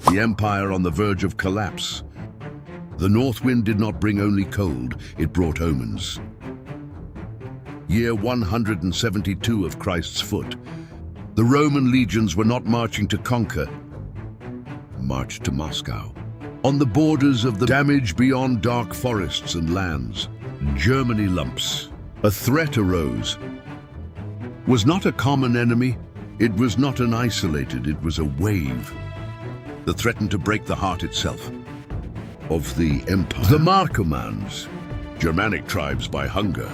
the empire on the verge of collapse. The north wind did not bring only cold, it brought omens. Year 172 of Christ's foot. The Roman legions were not marching to conquer, marched to Moscow. On the borders of the damage beyond dark forests and lands, Germany lumps. A threat arose. Was not a common enemy, it was not an isolated, it was a wave that threatened to break the heart itself of the empire. The Marcomanns, Germanic tribes by hunger,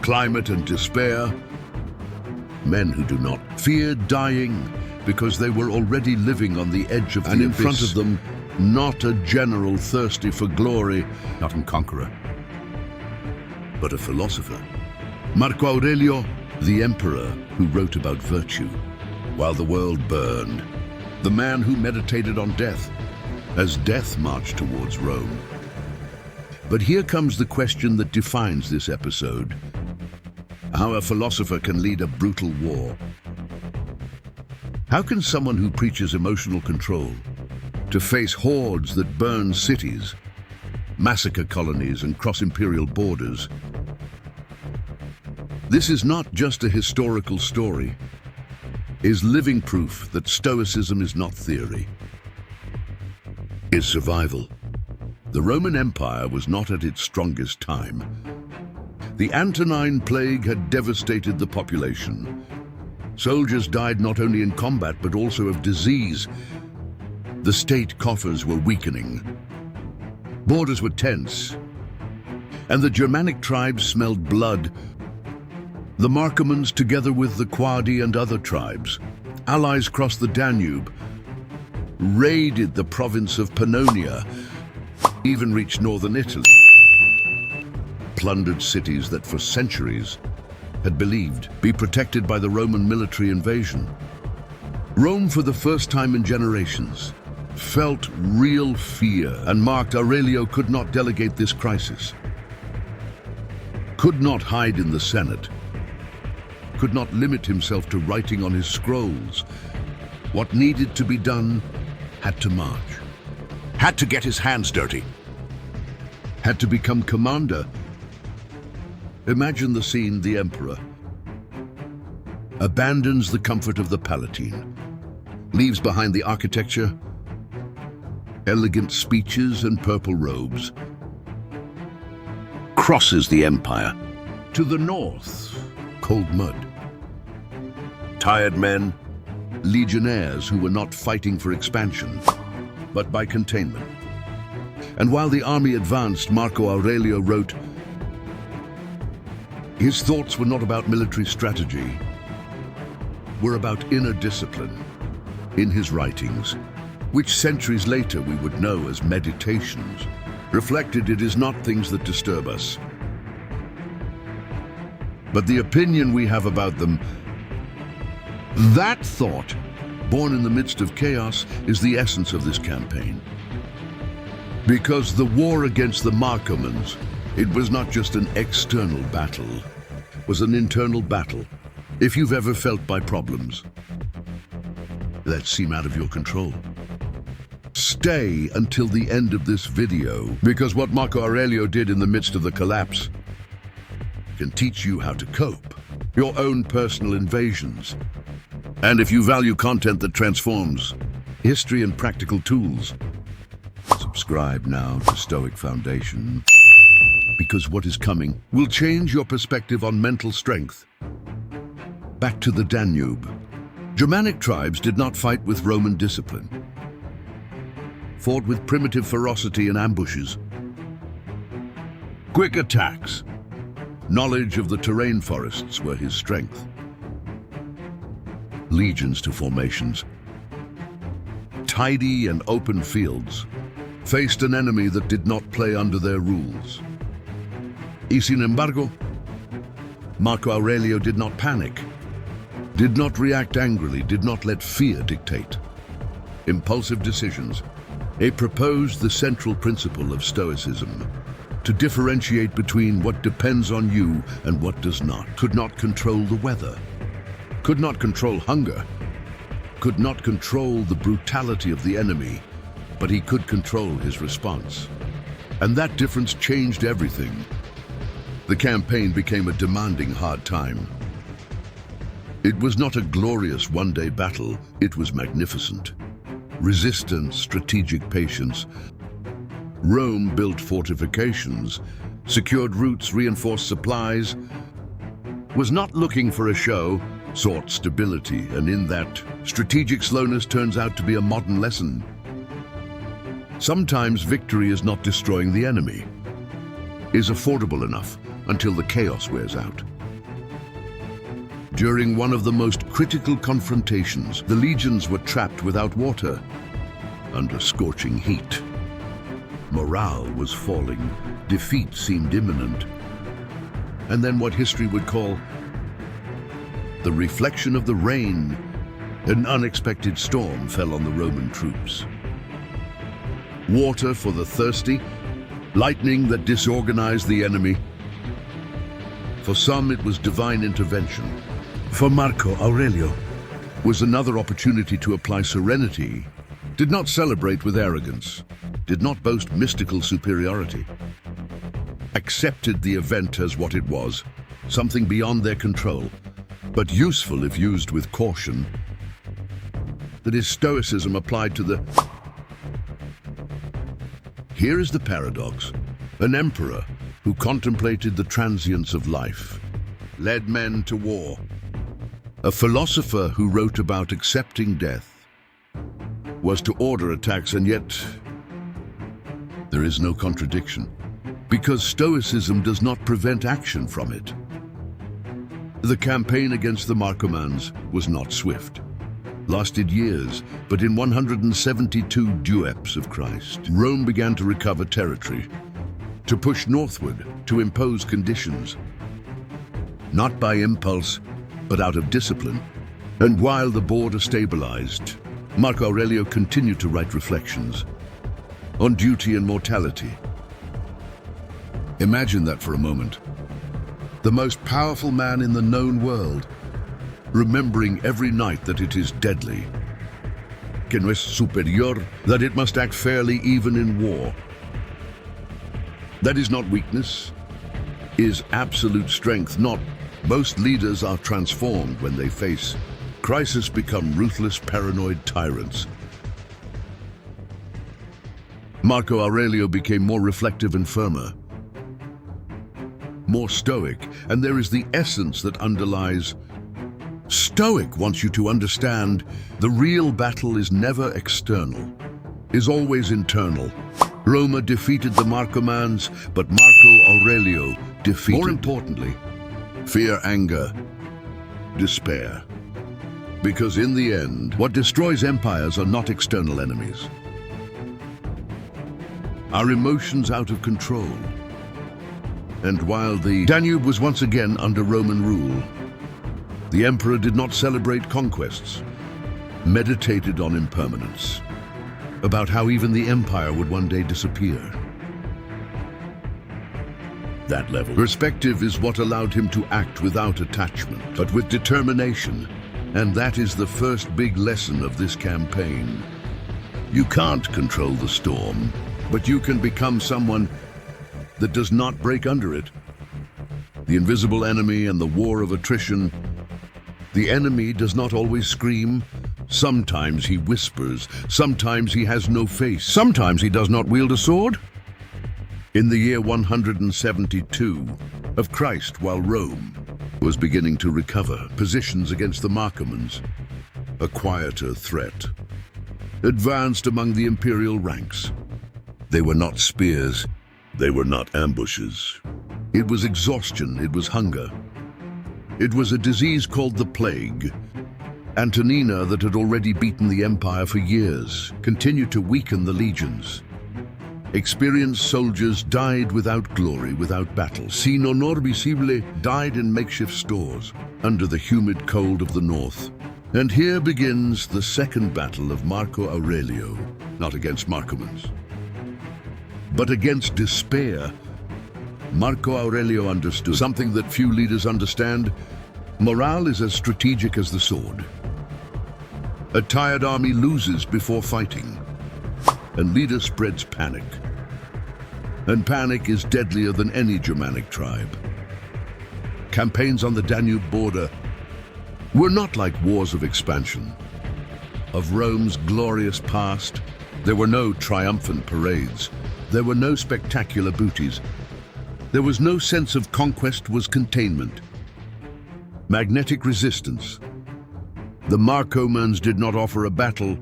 climate and despair, men who do not fear dying because they were already living on the edge of the abyss. And in front of them, not a general thirsty for glory, not a conqueror, but a philosopher. Marcus Aurelius, the emperor who wrote about virtue while the world burned, the man who meditated on death as death marched towards Rome. But here comes the question that defines this episode: how a philosopher can lead a brutal war. How can someone who preaches emotional control to face hordes that burn cities, massacre colonies, and cross imperial borders? This is not just a historical story, it is living proof that Stoicism is not theory, it is survival. The Roman Empire was not at its strongest time. The Antonine Plague had devastated the population. Soldiers died not only in combat but also of disease. The state coffers were weakening. Borders were tense, and the Germanic tribes smelled blood. The Marcomanns, together with the Quadi and other tribes, allies crossed the Danube, raided the province of Pannonia, even reached northern Italy, plundered cities that for centuries had believed be protected by the Roman military invasion. Rome, for the first time in generations, felt real fear, and Marcus Aurelius could not delegate this crisis, could not hide in the Senate, could not limit himself to writing on his scrolls. What needed to be done had to march, had to get his hands dirty, had to become commander. Imagine the scene: the emperor abandons the comfort of the Palatine, leaves behind the architecture, elegant speeches and purple robes, crosses the empire. To the north, cold mud. Tired men, legionnaires who were not fighting for expansion, but by containment. And while the army advanced, Marcus Aurelius wrote, his thoughts were not about military strategy, were about inner discipline. In his writings, which centuries later we would know as meditations, reflected it is not things that disturb us, but the opinion we have about them. That thought, born in the midst of chaos, is the essence of this campaign. Because the war against the Marcomanns, it was not just an external battle, it was an internal battle. If you've ever felt by problems that seem out of your control, stay until the end of this video, because what Marcus Aurelius did in the midst of the collapse can teach you how to cope, your own personal invasions. And if you value content that transforms, history and practical tools, subscribe now to Stoic Foundation, because what is coming will change your perspective on mental strength. Back to the Danube. Germanic tribes did not fight with Roman discipline, fought with primitive ferocity and ambushes. Quick attacks, knowledge of the terrain forests were his strength. Legions to formations, tidy and open fields, faced an enemy that did not play under their rules. Y sin embargo, Marcus Aurelius did not panic, did not react angrily, did not let fear dictate impulsive decisions. He proposed the central principle of Stoicism, to differentiate between what depends on you and what does not. Could not control the weather, could not control hunger, could not control the brutality of the enemy, but he could control his response. And that difference changed everything. The campaign became a demanding hard time. It was not a glorious one-day battle, it was magnificent. Resistance, strategic patience. Rome built fortifications, secured routes, reinforced supplies, was not looking for a show, sought stability, and in that, strategic slowness turns out to be a modern lesson. Sometimes victory is not destroying the enemy, is affordable enough until the chaos wears out. During one of the most critical confrontations, the legions were trapped without water, under scorching heat. Morale was falling, defeat seemed imminent. And then what history would call the reflection of the rain, an unexpected storm fell on the Roman troops. Water for the thirsty, lightning that disorganized the enemy. For some, it was divine intervention. For Marcus Aurelius, was another opportunity to apply serenity, did not celebrate with arrogance, did not boast mystical superiority, accepted the event as what it was, something beyond their control, but useful if used with caution. That is Stoicism applied to the... Here is the paradox. An emperor who contemplated the transience of life, led men to war. A philosopher who wrote about accepting death, was to order attacks, and yet there is no contradiction, because Stoicism does not prevent action from it. The campaign against the Marcomanns was not swift, lasted years, but in 172 dueps of Christ, Rome began to recover territory, to push northward, to impose conditions, not by impulse, but out of discipline. And while the border stabilized, Marcus Aurelius continued to write reflections on duty and mortality. Imagine that for a moment. The most powerful man in the known world, remembering every night that it is deadly, que no es superior, that it must act fairly even in war. That is not weakness, is absolute strength. Not most leaders are transformed when they face crisis, become ruthless, paranoid tyrants. Marcus Aurelius became more reflective and firmer, more stoic, and there is the essence that underlies. Stoic wants you to understand the real battle is never external, is always internal. Roma defeated the Marcomanns, but Marcus Aurelius defeated, more importantly, fear, anger, despair. Because in the end, what destroys empires are not external enemies. Our emotions out of control. And while the Danube was once again under Roman rule, the emperor did not celebrate conquests, meditated on impermanence, about how even the empire would one day disappear. That level perspective is what allowed him to act without attachment, but with determination. And that is the first big lesson of this campaign. You can't control the storm, but you can become someone that does not break under it. The invisible enemy and the war of attrition. The enemy does not always scream. Sometimes he whispers. Sometimes he has no face. Sometimes he does not wield a sword. In the year 172 of Christ, while Rome was beginning to recover positions against the Marcomanns, a quieter threat advanced among the imperial ranks. They were not spears, they were not ambushes. It was exhaustion, it was hunger. It was a disease called the plague. Antonina, that had already beaten the empire for years, continued to weaken the legions. Experienced soldiers died without glory, without battle. Sin honor visible died in makeshift stores, under the humid cold of the north. And here begins the second battle of Marcus Aurelius, not against Marcomanns, but against despair. Marcus Aurelius understood something that few leaders understand. Morale is as strategic as the sword. A tired army loses before fighting, and leader spreads panic. And panic is deadlier than any Germanic tribe. Campaigns on the Danube border were not like wars of expansion. Of Rome's glorious past, there were no triumphant parades. There were no spectacular booties. There was no sense of conquest, was containment. Magnetic resistance. The Marcomanes did not offer a battle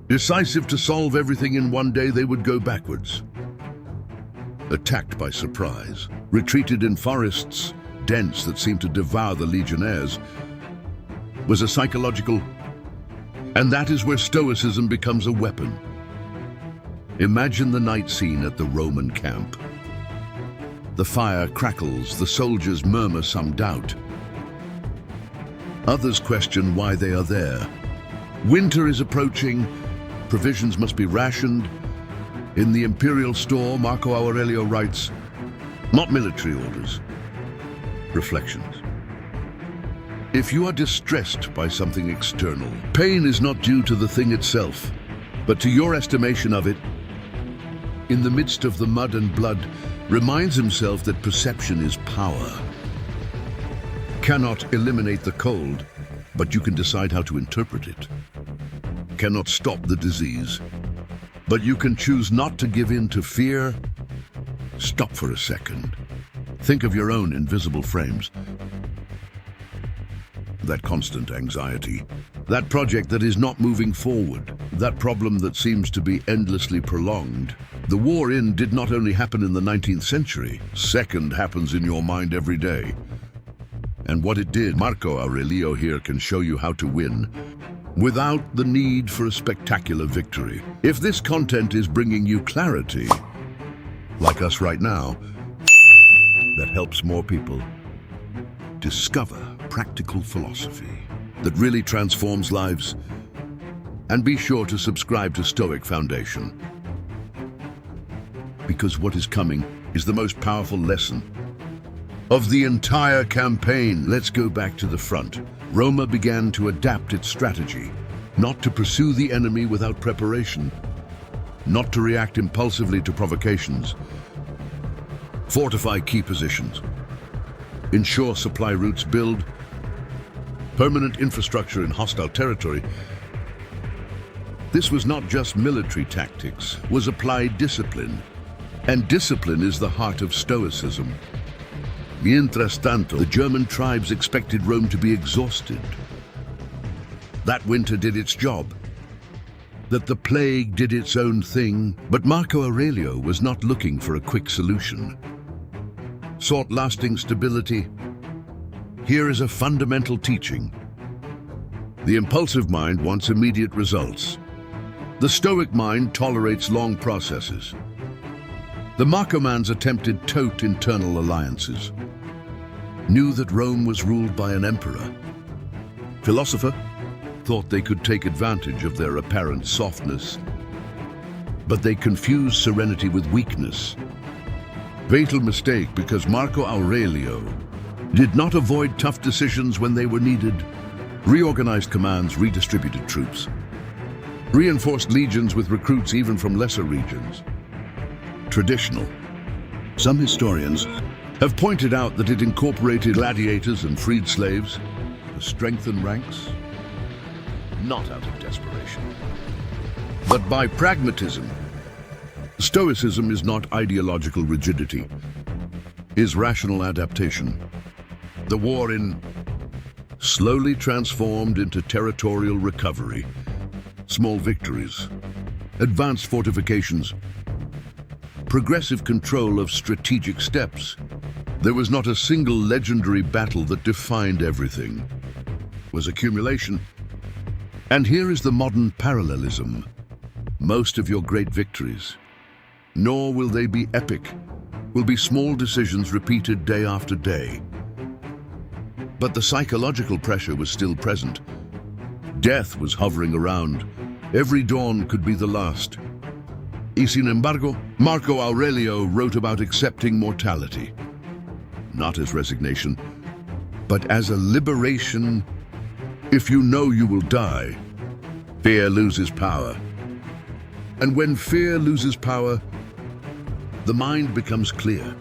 decisive to solve everything in one day. They would go backwards. Attacked by surprise, retreated in forests dense that seemed to devour the legionnaires, was a psychological, and that is where Stoicism becomes a weapon. Imagine the night scene at the Roman camp. The fire crackles, the soldiers murmur some doubt. Others question why they are there. Winter is approaching, provisions must be rationed. In the imperial store, Marcus Aurelius writes, not military orders, reflections. If you are distressed by something external, pain is not due to the thing itself, but to your estimation of it. In the midst of the mud and blood, reminds himself that perception is power. Cannot eliminate the cold, but you can decide how to interpret it. Cannot stop the disease, but you can choose not to give in to fear. Stop for a second. Think of your own invisible frames. That constant anxiety, that project that is not moving forward, that problem that seems to be endlessly prolonged. The war did not only happen in the 19th century, second happens in your mind every day. And what it did, Marcus Aurelius here can show you how to win without the need for a spectacular victory. If this content is bringing you clarity, like us right now, that helps more people discover practical philosophy that really transforms lives. And be sure to subscribe to Stoic Foundation, because what is coming is the most powerful lesson of the entire campaign. Let's go back to the front. Roma began to adapt its strategy, not to pursue the enemy without preparation, not to react impulsively to provocations, fortify key positions, ensure supply routes, build permanent infrastructure in hostile territory. This was not just military tactics, was applied discipline. And discipline is the heart of Stoicism. Mientras tanto, the German tribes expected Rome to be exhausted. That winter did its job. That the plague did its own thing. But Marcus Aurelius was not looking for a quick solution. Sought lasting stability. Here is a fundamental teaching. The impulsive mind wants immediate results. The Stoic mind tolerates long processes. The Marcomanes attempted taut internal alliances, knew that Rome was ruled by an emperor. Philosopher thought they could take advantage of their apparent softness, but they confused serenity with weakness. Fatal mistake, because Marcus Aurelius did not avoid tough decisions when they were needed, reorganized commands, redistributed troops, reinforced legions with recruits even from lesser regions. Traditional. Some historians have pointed out that it incorporated gladiators and freed slaves to strengthen ranks, not out of desperation, but by pragmatism. Stoicism is not ideological rigidity, is rational adaptation. The war slowly transformed into territorial recovery, small victories, advanced fortifications, progressive control of strategic steps. There was not a single legendary battle that defined everything. It was accumulation. And here is the modern parallelism. Most of your great victories, nor will they be epic, will be small decisions repeated day after day. But the psychological pressure was still present. Death was hovering around. Every dawn could be the last. Y sin embargo, Marcus Aurelius wrote about accepting mortality, not as resignation, but as a liberation. If you know you will die, Fear loses power. And when fear loses power, the mind becomes clear.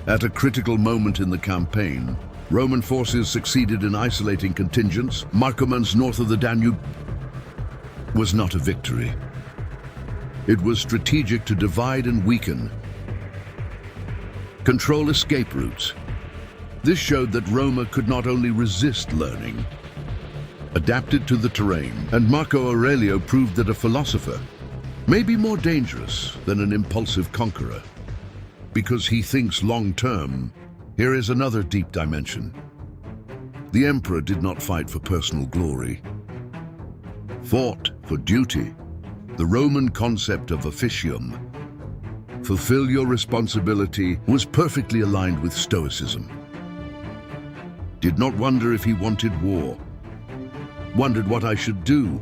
At a critical moment in the campaign, Roman forces succeeded in isolating contingents. Marcoman's north of the Danube was not a victory. It was strategic to divide and weaken, control escape routes. This showed that Roma could not only resist learning, adapted to the terrain, and Marco Aurelio proved that a philosopher may be more dangerous than an impulsive conqueror. Because he thinks long-term, here is another deep dimension. The emperor did not fight for personal glory, fought for duty. The Roman concept of officium, fulfill your responsibility, was perfectly aligned with Stoicism. Did not wonder if he wanted war, wondered what I should do.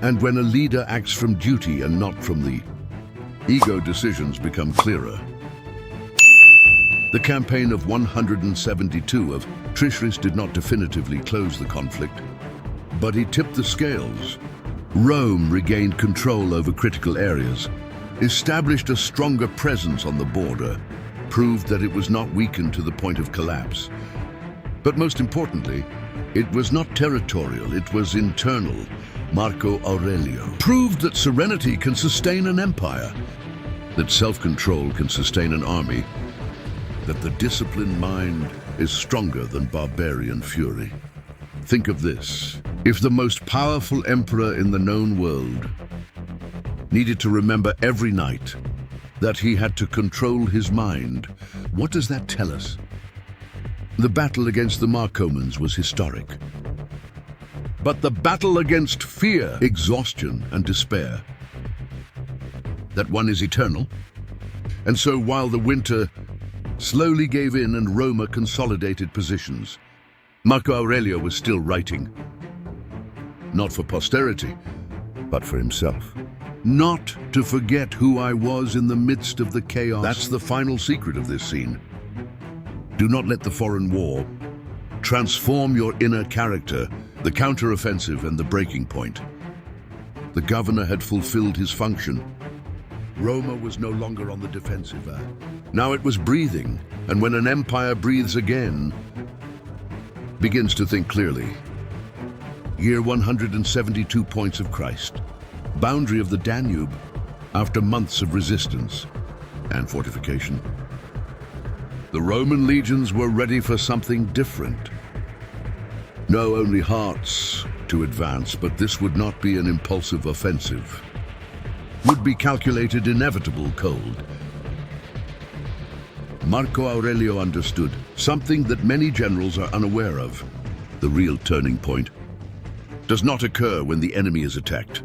And when a leader acts from duty and not from the ego, decisions become clearer. The campaign of 172 of Trisris did not definitively close the conflict, but he tipped the scales. Rome regained control over critical areas, established a stronger presence on the border, proved that it was not weakened to the point of collapse. But most importantly, it was not territorial, it was internal. Marco Aurelio proved that serenity can sustain an empire, that self-control can sustain an army, that the disciplined mind is stronger than barbarian fury. Think of this. If the most powerful emperor in the known world needed to remember every night that he had to control his mind, what does that tell us? The battle against the Marcomans was historic. But the battle against fear, exhaustion, and despair, that one is eternal. And so while the winter slowly gave in and Roma consolidated positions, Marco Aurelio was still writing. Not for posterity, but for himself. Not to forget who I was in the midst of the chaos. That's the final secret of this scene. Do not let the foreign war transform your inner character, the counter-offensive and the breaking point. The governor had fulfilled his function. Roma was no longer on the defensive. Now it was breathing, and when an empire breathes again, begins to think clearly. Year 172 points of Christ, boundary of the Danube, after months of resistance and fortification. The Roman legions were ready for something different. No only hearts to advance, but this would not be an impulsive offensive. Would be calculated, inevitable, cold. Marco Aurelio understood something that many generals are unaware of. The real turning point does not occur when the enemy is attacked.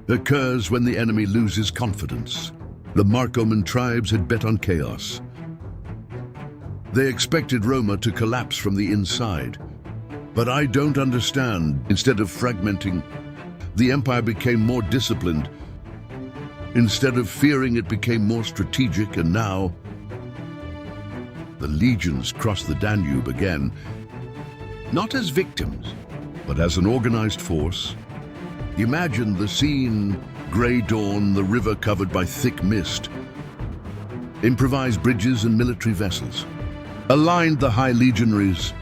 It occurs when the enemy loses confidence. The Marcoman tribes had bet on chaos. They expected Roma to collapse from the inside. But I don't understand. Instead of fragmenting, the empire became more disciplined. Instead of fearing, it became more strategic, and now the legions crossed the Danube again, not as victims, but as an organized force. Imagine the scene: grey dawn, the river covered by thick mist, improvised bridges and military vessels, aligned the high legionaries,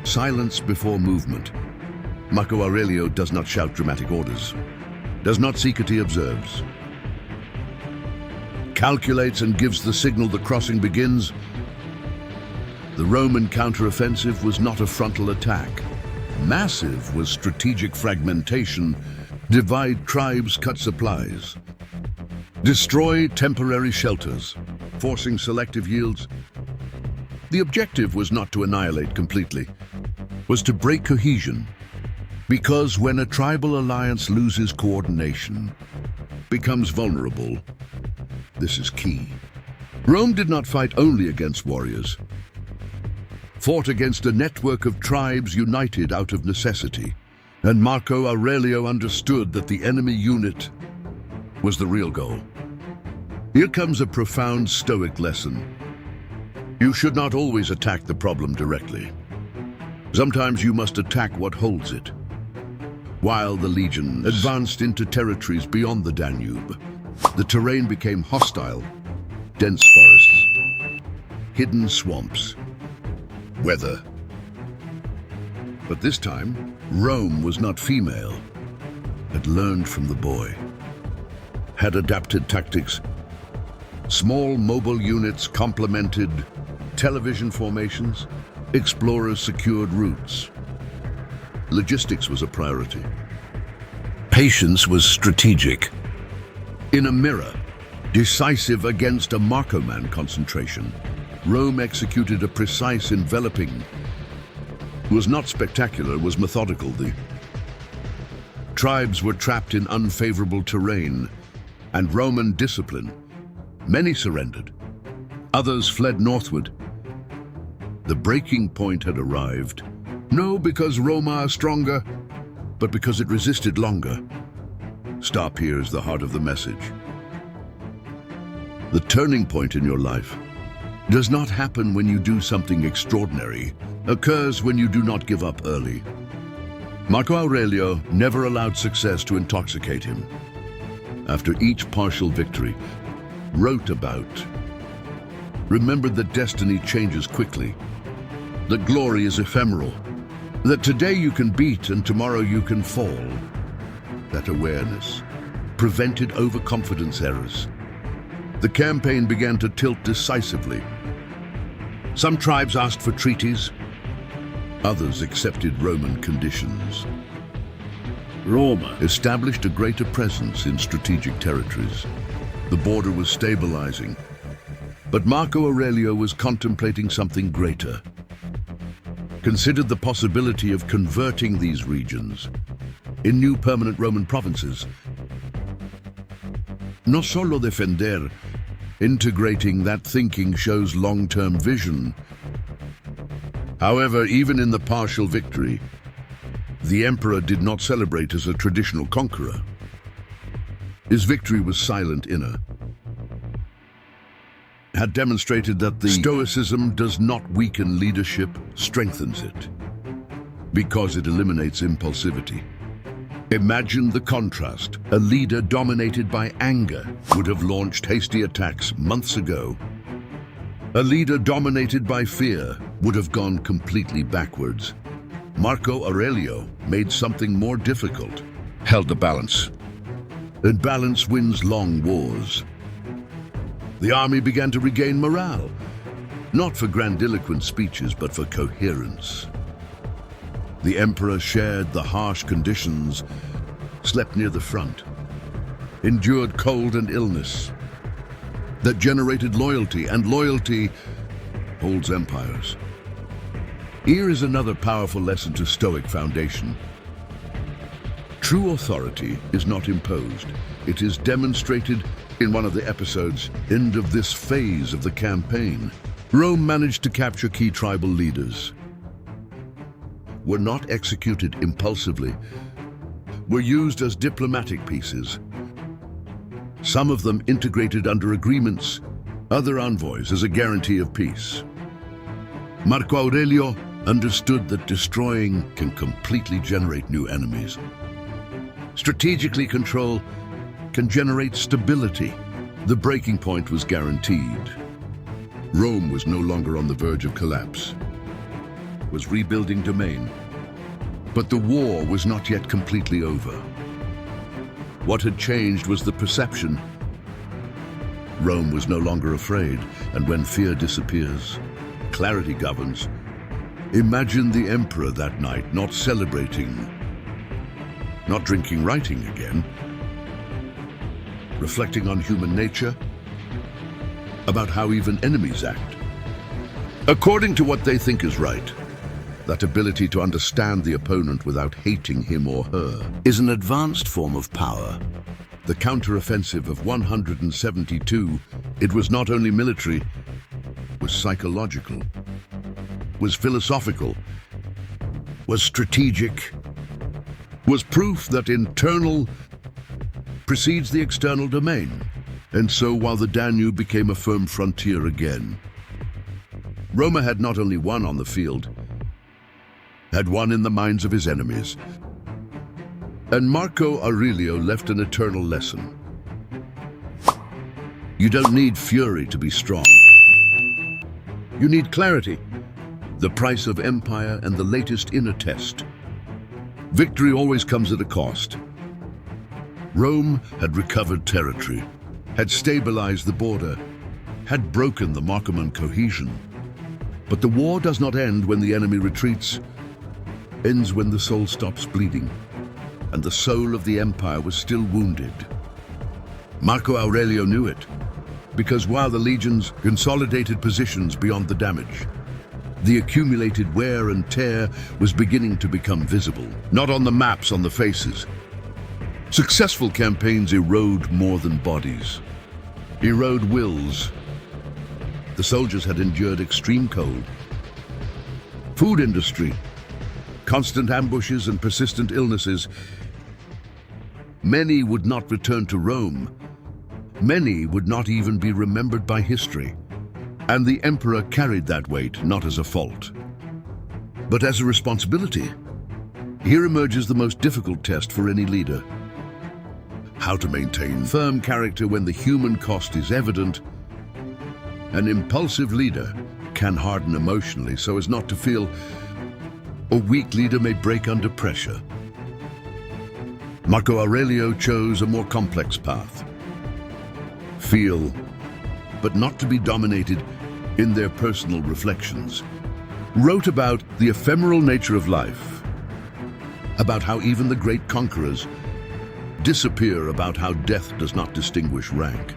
silence before movement. Marco Aurelio does not shout dramatic orders, does not seek it, he observes, calculates and gives the signal the crossing begins. The Roman counteroffensive was not a frontal attack. Massive was strategic fragmentation, divide tribes, cut supplies, destroy temporary shelters, forcing selective yields. The objective was not to annihilate completely, was to break cohesion. Because when a tribal alliance loses coordination, becomes vulnerable, this is key. Rome did not fight only against warriors, fought against a network of tribes united out of necessity. And Marco Aurelio understood that the enemy unit was the real goal. Here comes a profound Stoic lesson. You should not always attack the problem directly. Sometimes you must attack what holds it. While the legions advanced into territories beyond the Danube, the terrain became hostile. Dense forests, hidden swamps, weather. But this time, Rome was not female, had learned from the boy, had adapted tactics. Small mobile units complemented television formations, explorers secured routes. Logistics was a priority. Patience was strategic. In a mirror, decisive against a Marcoman concentration, Rome executed a precise enveloping. It was not spectacular, it was methodical. The tribes were trapped in unfavorable terrain and Roman discipline. Many surrendered. Others fled northward. The breaking point had arrived, no because Roma are stronger, but because it resisted longer. Stop here is the heart of the message. The turning point in your life does not happen when you do something extraordinary, occurs when you do not give up early. Marcus Aurelius never allowed success to intoxicate him. After each partial victory, wrote about, remembered that destiny changes quickly, that glory is ephemeral, that today you can beat and tomorrow you can fall. That awareness prevented overconfidence errors. The campaign began to tilt decisively. Some tribes asked for treaties, others accepted Roman conditions. Roma established a greater presence in strategic territories. The border was stabilizing, but Marcus Aurelius was contemplating something greater. Considered the possibility of converting these regions in new permanent Roman provinces. No solo defender, integrating that thinking shows long-term vision. However, even in the partial victory, the emperor did not celebrate as a traditional conqueror. His victory was silent inner. Had demonstrated that the Stoicism does not weaken leadership, strengthens it, because it eliminates impulsivity. Imagine the contrast. A leader dominated by anger would have launched hasty attacks months ago. A leader dominated by fear would have gone completely backwards. Marcus Aurelius made something more difficult, held the balance. And balance wins long wars. The army began to regain morale, not for grandiloquent speeches, but for coherence. The emperor shared the harsh conditions, slept near the front, endured cold and illness. That generated loyalty, and loyalty holds empires. Here is another powerful lesson to Stoic foundation. True authority is not imposed. It is demonstrated. In one of the episodes, end of this phase of the campaign, Rome managed to capture key tribal leaders. Were not executed impulsively, were used as diplomatic pieces. Some of them integrated under agreements, other envoys as a guarantee of peace. Marcus Aurelius understood that destroying can completely generate new enemies. Strategically control can generate stability. The breaking point was guaranteed. Rome was no longer on the verge of collapse, was rebuilding domain. But the war was not yet completely over. What had changed was the perception. Rome was no longer afraid, and when fear disappears, clarity governs. Imagine the emperor that night, not celebrating, not drinking, writing again, reflecting on human nature, about how even enemies act, according to what they think is right. That ability to understand the opponent without hating him or her is an advanced form of power. The counteroffensive of 172, it was not only military, was psychological, was philosophical, was strategic, was proof that internal precedes the external domain. And so, while the Danube became a firm frontier again, Roma had not only won on the field, had won in the minds of his enemies. And Marco Aurelio left an eternal lesson. You don't need fury to be strong. You need clarity, the price of empire and the latest inner test. Victory always comes at a cost. Rome had recovered territory, had stabilized the border, had broken the Marcoman cohesion. But the war does not end when the enemy retreats, ends when the soul stops bleeding, and the soul of the empire was still wounded. Marco Aurelio knew it, because while the legions consolidated positions beyond the damage, the accumulated wear and tear was beginning to become visible, not on the maps, on the faces. Successful campaigns erode more than bodies, erode wills. The soldiers had endured extreme cold, food industry, constant ambushes and persistent illnesses. Many would not return to Rome. Many would not even be remembered by history. And the emperor carried that weight not as a fault, but as a responsibility. Here emerges the most difficult test for any leader. How to maintain firm character when the human cost is evident. An impulsive leader can harden emotionally so as not to feel. A weak leader may break under pressure. Marco Aurelio chose a more complex path. Feel, but not to be dominated in their personal reflections. Wrote about the ephemeral nature of life, about how even the great conquerors disappear, about how death does not distinguish rank.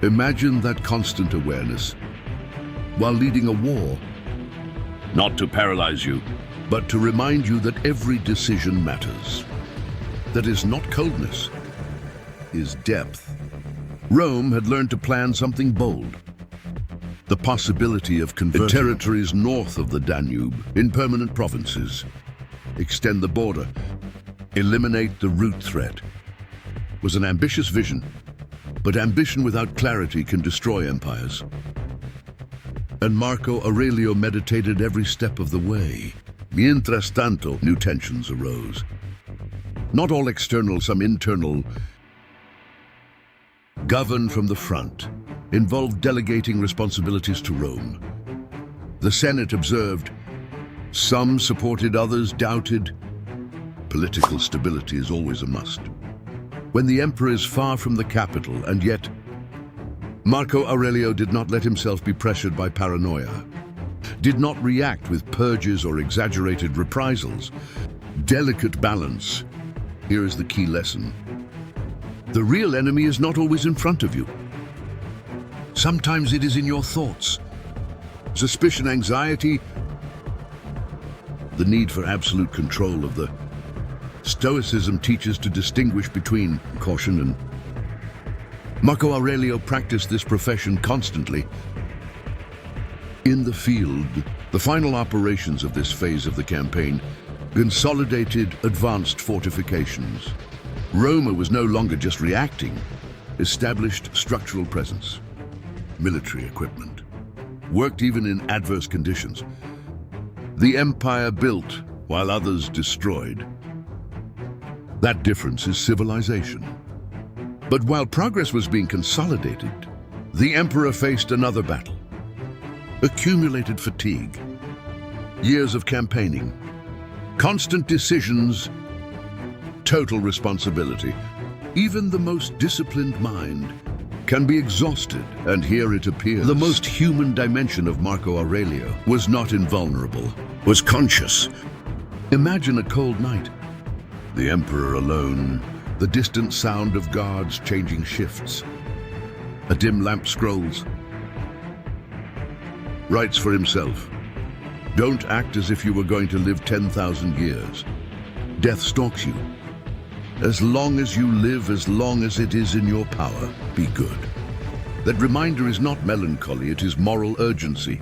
Imagine that constant awareness while leading a war, not to paralyze you, but to remind you that every decision matters. That is not coldness, is depth. Rome had learned to plan something bold. The possibility of converting territories north of the Danube in permanent provinces, extend the border, eliminate the root threat, was an ambitious vision, but ambition without clarity can destroy empires. And Marco Aurelio meditated every step of the way. Mientras tanto, new tensions arose. Not all external, some internal. Govern from the front involved delegating responsibilities to Rome. The Senate observed. Some supported, others doubted. Political stability is always a must. When the emperor is far from the capital, and yet Marco Aurelio did not let himself be pressured by paranoia, did not react with purges or exaggerated reprisals. Delicate balance. Here is the key lesson. The real enemy is not always in front of you. Sometimes it is in your thoughts. Suspicion, anxiety, the need for absolute control of the Stoicism teaches to distinguish between caution and. Marco Aurelio practiced this profession constantly. In the field, the final operations of this phase of the campaign consolidated advanced fortifications. Rome was no longer just reacting, established structural presence, military equipment, worked even in adverse conditions. The empire built while others destroyed. That difference is civilization. But while progress was being consolidated, the emperor faced another battle. Accumulated fatigue, years of campaigning, constant decisions, total responsibility. Even the most disciplined mind can be exhausted, and here it appears. The most human dimension of Marco Aurelio was not invulnerable, was conscious. Imagine a cold night, the emperor alone, the distant sound of guards changing shifts. A dim lamp scrolls. Writes for himself, "Don't act as if you were going to live 10,000 years. Death stalks you. As long as you live, as long as it is in your power, be good." That reminder is not melancholy, it is moral urgency.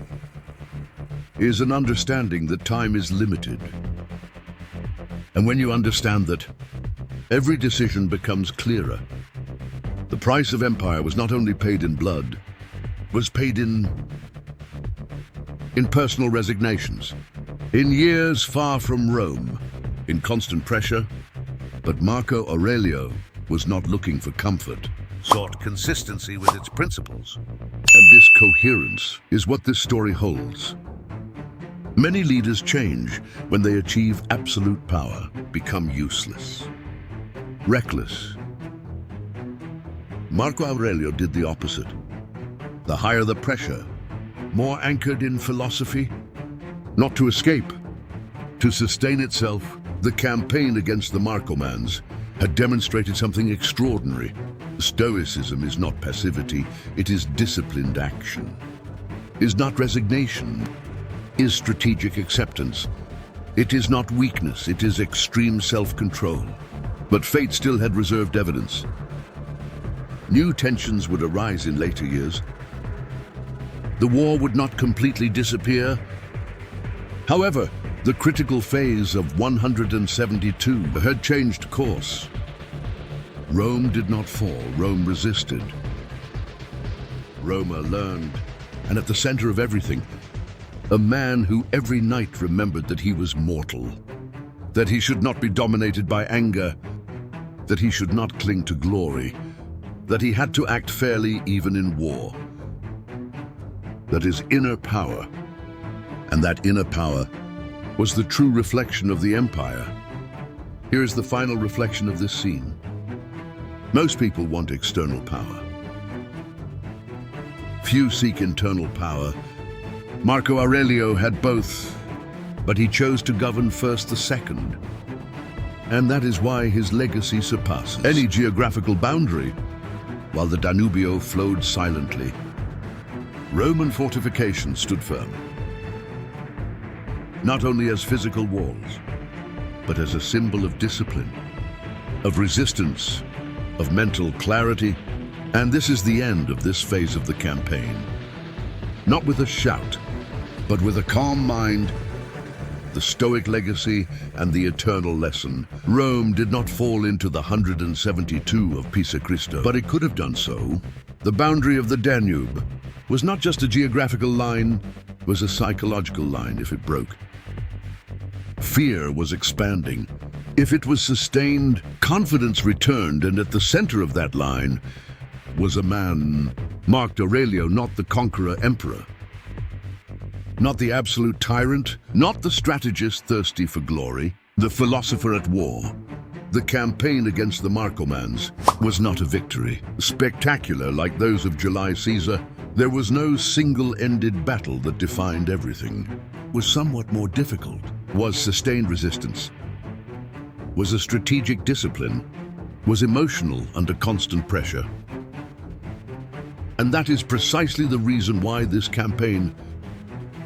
It is an understanding that time is limited. And when you understand that, every decision becomes clearer. The price of empire was not only paid in blood, was paid in personal resignations, in years far from Rome, in constant pressure, But Marco Aurelio was not looking for comfort, sought consistency with its principles. And this coherence is what this story holds. Many leaders change when they achieve absolute power, become useless, reckless. Marco Aurelio did the opposite. The higher the pressure, more anchored in philosophy, not to escape, to sustain itself. The campaign against the Marcomans had demonstrated something extraordinary. Stoicism is not passivity, it is disciplined action. Is not resignation, is strategic acceptance. It is not weakness, it is extreme self-control. But fate still had reserved evidence. New tensions would arise in later years. The war would not completely disappear. However, the critical phase of 172 had changed course. Rome did not fall, Rome resisted. Roma learned, and at the center of everything, a man who every night remembered that he was mortal, that he should not be dominated by anger, that he should not cling to glory, that he had to act fairly even in war. That his inner power, and that inner power was the true reflection of the empire. Here is the final reflection of this scene. Most people want external power. Few seek internal power. Marco Aurelio had both, but he chose to govern first the second. And that is why his legacy surpasses any geographical boundary, while the Danubio flowed silently. Roman fortifications stood firm, not only as physical walls, but as a symbol of discipline, of resistance, of mental clarity. And this is the end of this phase of the campaign. Not with a shout, but with a calm mind, the Stoic legacy and the eternal lesson. Rome did not fall into the 172 of Pisa Christo, but it could have done so. The boundary of the Danube was not just a geographical line, it was a psychological line if it broke. Fear was expanding. If it was sustained, confidence returned, and at the center of that line was a man, Marcus Aurelio, not the conqueror emperor, not the absolute tyrant, not the strategist thirsty for glory, the philosopher at war. The campaign against the Marcomans was not a victory, spectacular like those of July Caesar. There was no single-ended battle that defined everything. Was somewhat more difficult, was sustained resistance, was a strategic discipline, was emotional under constant pressure. And that is precisely the reason why this campaign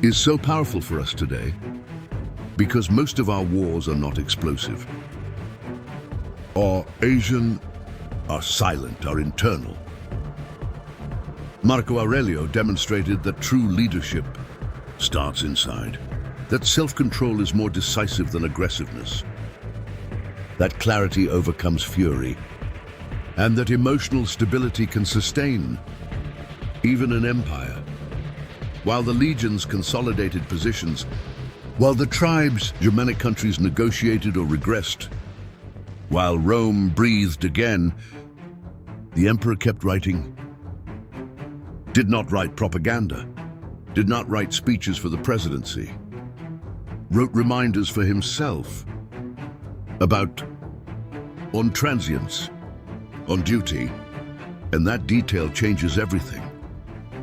is so powerful for us today, because most of our wars are not explosive, are Asian, are silent, are internal. Marco Aurelio demonstrated that true leadership starts inside, that self-control is more decisive than aggressiveness, that clarity overcomes fury, and that emotional stability can sustain even an empire. While the legions consolidated positions, while the tribes, Germanic countries, negotiated or regressed, while Rome breathed again, the emperor kept writing, did not write propaganda, did not write speeches for the presidency, wrote reminders for himself about on transience, on duty, and that detail changes everything.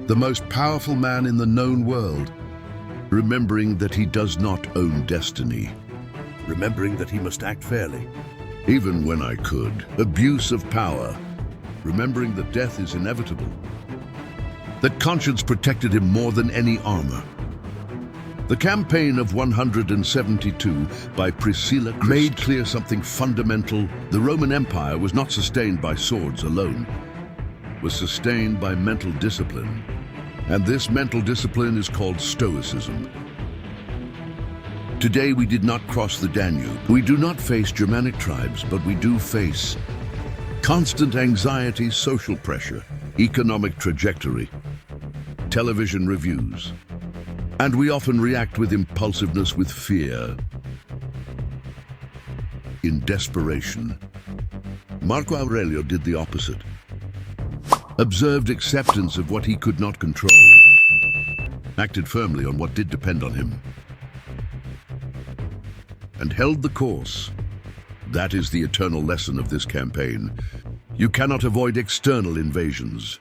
The most powerful man in the known world, remembering that he does not own destiny, remembering that he must act fairly, even when I could. Abuse of power, remembering that death is inevitable, that conscience protected him more than any armor. The campaign of 172 by Priscilla made clear something fundamental. The Roman Empire was not sustained by swords alone, was sustained by mental discipline. And this mental discipline is called Stoicism. Today we did not cross the Danube. We do not face Germanic tribes, but we do face constant anxiety, social pressure, economic trajectory, television reviews. And we often react with impulsiveness, with fear, in desperation. Marco Aurelio did the opposite. Observed acceptance of what he could not control. Acted firmly on what did depend on him. And held the course. That is the eternal lesson of this campaign. You cannot avoid external invasions,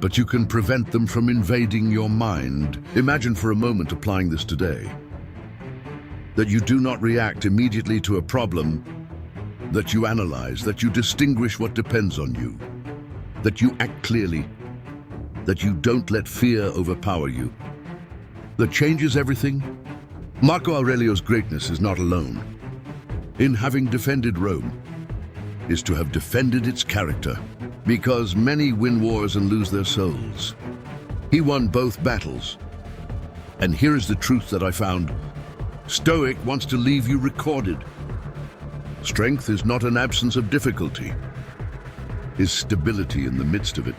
but you can prevent them from invading your mind. Imagine for a moment applying this today. That you do not react immediately to a problem, that you analyze, that you distinguish what depends on you, that you act clearly, that you don't let fear overpower you. That changes everything. Marco Aurelio's greatness is not alone in having defended Rome, is to have defended its character, because many win wars and lose their souls. He won both battles. And here is the truth that I found. Stoic wants to leave you recorded. Strength is not an absence of difficulty, is stability in the midst of it.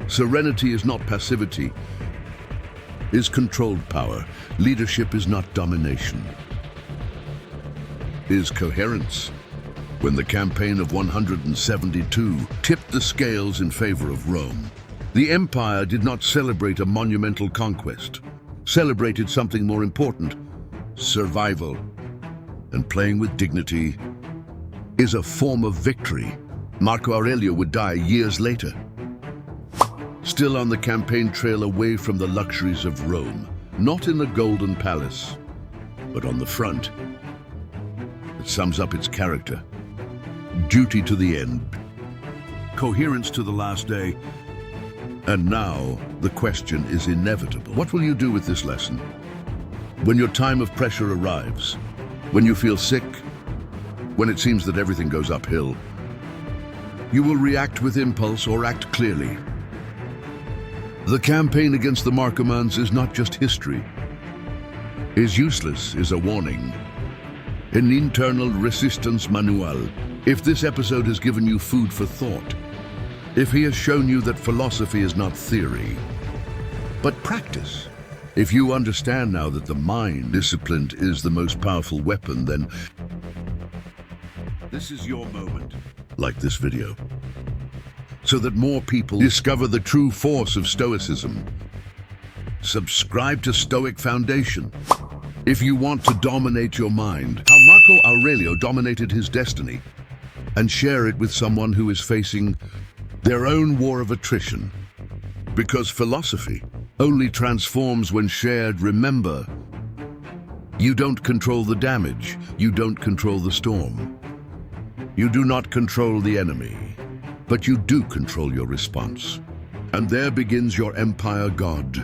Serenity is not passivity, is controlled power. Leadership is not domination, is coherence. When the campaign of 172 tipped the scales in favor of Rome, the empire did not celebrate a monumental conquest, celebrated something more important: survival. And playing with dignity is a form of victory. Marco Aurelio would die years later, still on the campaign trail away from the luxuries of Rome, not in the Golden Palace, but on the front. It sums up its character. Duty to the end, coherence to the last day. And now the question is inevitable. What will you do with this lesson? When your time of pressure arrives, when you feel sick, when it seems that everything goes uphill, you will react with impulse or act clearly. The campaign against the Marcomanns is not just history. Is useless is a warning. An internal resistance manual. If this episode has given you food for thought, if he has shown you that philosophy is not theory, but practice, if you understand now that the mind disciplined is the most powerful weapon, then this is your moment. Like this video, so that more people discover the true force of Stoicism. Subscribe to Stoic Foundation if you want to dominate your mind. How Marco Aurelio dominated his destiny, and share it with someone who is facing their own war of attrition. Because philosophy only transforms when shared. Remember, you don't control the damage, you don't control the storm. You do not control the enemy, but you do control your response. And there begins your empire, God.